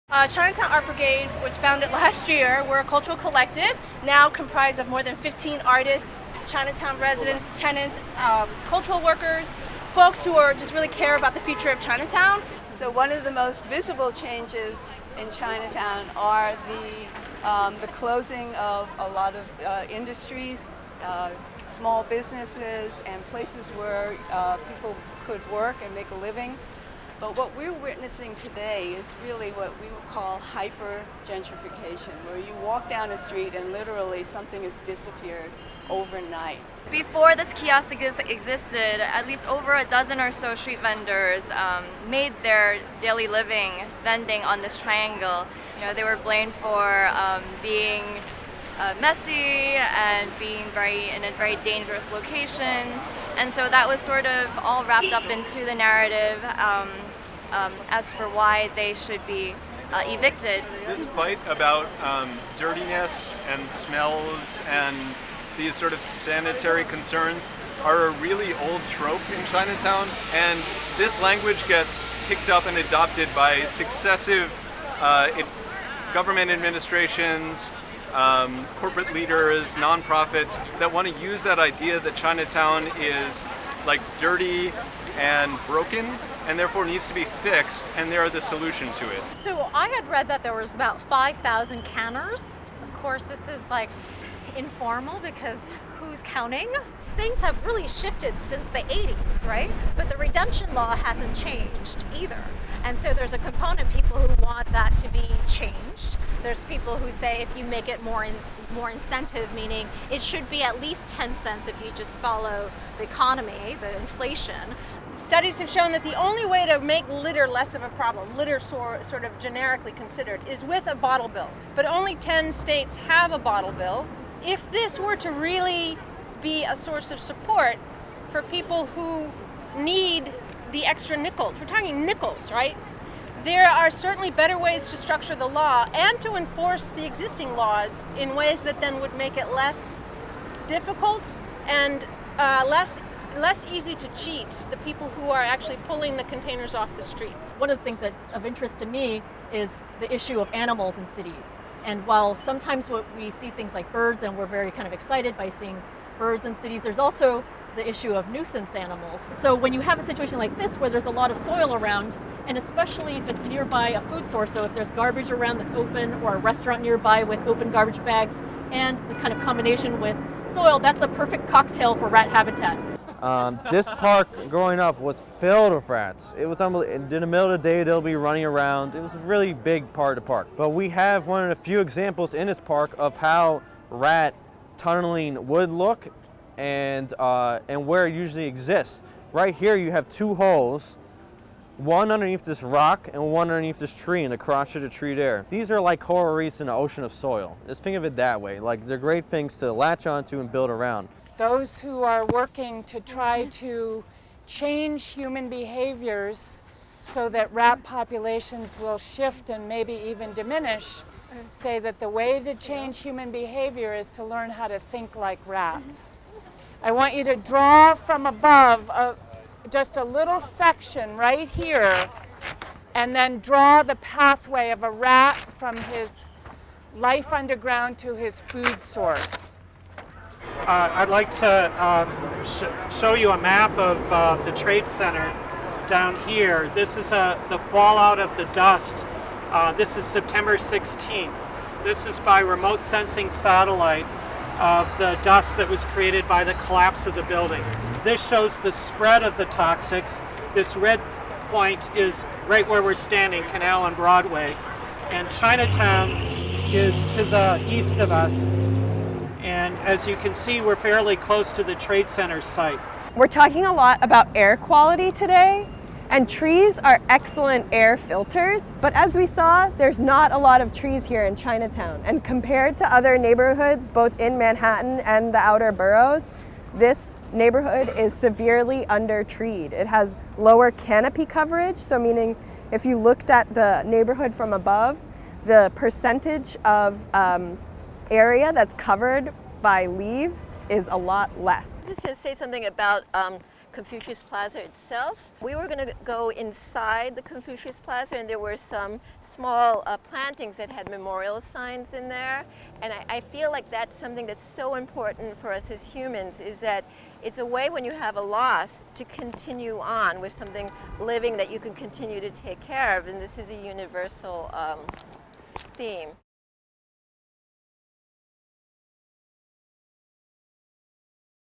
Chinatown Art Brigade was founded last year. We're a cultural collective, now comprised of more than 15 artists, Chinatown residents, tenants, cultural workers, folks who are just really care about the future of Chinatown. So one of the most visible changes in Chinatown are the closing of a lot of industries, small businesses, and places where people could work and make a living. But what we're witnessing today is really what we would call hyper-gentrification, where you walk down a street and literally something has disappeared overnight. Before this kiosk existed, at least over a dozen or so street vendors made their daily living vending on this triangle. You know, they were blamed for being messy and being in a very dangerous location, and so that was sort of all wrapped up into the narrative as for why they should be evicted. This fight about dirtiness and smells and these sort of sanitary concerns are a really old trope in Chinatown, and this language gets picked up and adopted by successive government administrations, corporate leaders, nonprofits that want to use that idea that Chinatown is like dirty and broken and therefore needs to be fixed, and they're the solution to it. So I had read that there was about 5,000 canners. Of course, this is like informal because who's counting? Things have really shifted since the 80s, right? But the redemption law hasn't changed either. And so there's a component people who want that to be changed. There's people who say if you make it more incentive, meaning it should be at least 10 cents if you just follow the economy, the inflation. Studies have shown that the only way to make litter less of a problem, litter sort of generically considered, is with a bottle bill. But only 10 states have a bottle bill. If this were to really be a source of support for people who need the extra nickels, we're talking nickels, right? There are certainly better ways to structure the law and to enforce the existing laws in ways that then would make it less difficult and less easy to cheat the people who are actually pulling the containers off the street. One of the things that's of interest to me is the issue of animals in cities. And while sometimes we see things like birds and we're very kind of excited by seeing birds in cities, there's also the issue of nuisance animals. So when you have a situation like this where there's a lot of soil around, and especially if it's nearby a food source, so if there's garbage around that's open or a restaurant nearby with open garbage bags and the kind of combination with soil, that's a perfect cocktail for rat habitat. This park growing up was filled with rats. It was unbelievable. In the middle of the day, they'll be running around. It was a really big part of the park. But we have one of the few examples in this park of how rat tunneling would look and where it usually exists. Right here, you have two holes, one underneath this rock and one underneath this tree in the crotch of the tree there. These are like coral reefs in the ocean of soil. Just think of it that way. Like, they're great things to latch onto and build around. Those who are working to try to change human behaviors so that rat populations will shift and maybe even diminish say that the way to change human behavior is to learn how to think like rats. I want you to draw from above just a little section right here and then draw the pathway of a rat from his life underground to his food source. I'd like to show you a map of the Trade Center down here. This is the fallout of the dust. This is September 16th. This is by remote sensing satellite of the dust that was created by the collapse of the building. This shows the spread of the toxics. This red point is right where we're standing, Canal and Broadway. And Chinatown is to the east of us. And as you can see, we're fairly close to the Trade Center site. We're talking a lot about air quality today, and trees are excellent air filters. But as we saw, there's not a lot of trees here in Chinatown. And compared to other neighborhoods, both in Manhattan and the outer boroughs, this neighborhood is severely under-treed. It has lower canopy coverage, so meaning if you looked at the neighborhood from above, the percentage of area that's covered by leaves is a lot less. Just to say something about Confucius Plaza itself. We were going to go inside the Confucius Plaza, and there were some small plantings that had memorial signs in there. And I feel like that's something that's so important for us as humans, is that it's a way when you have a loss to continue on with something living that you can continue to take care of. And this is a universal theme.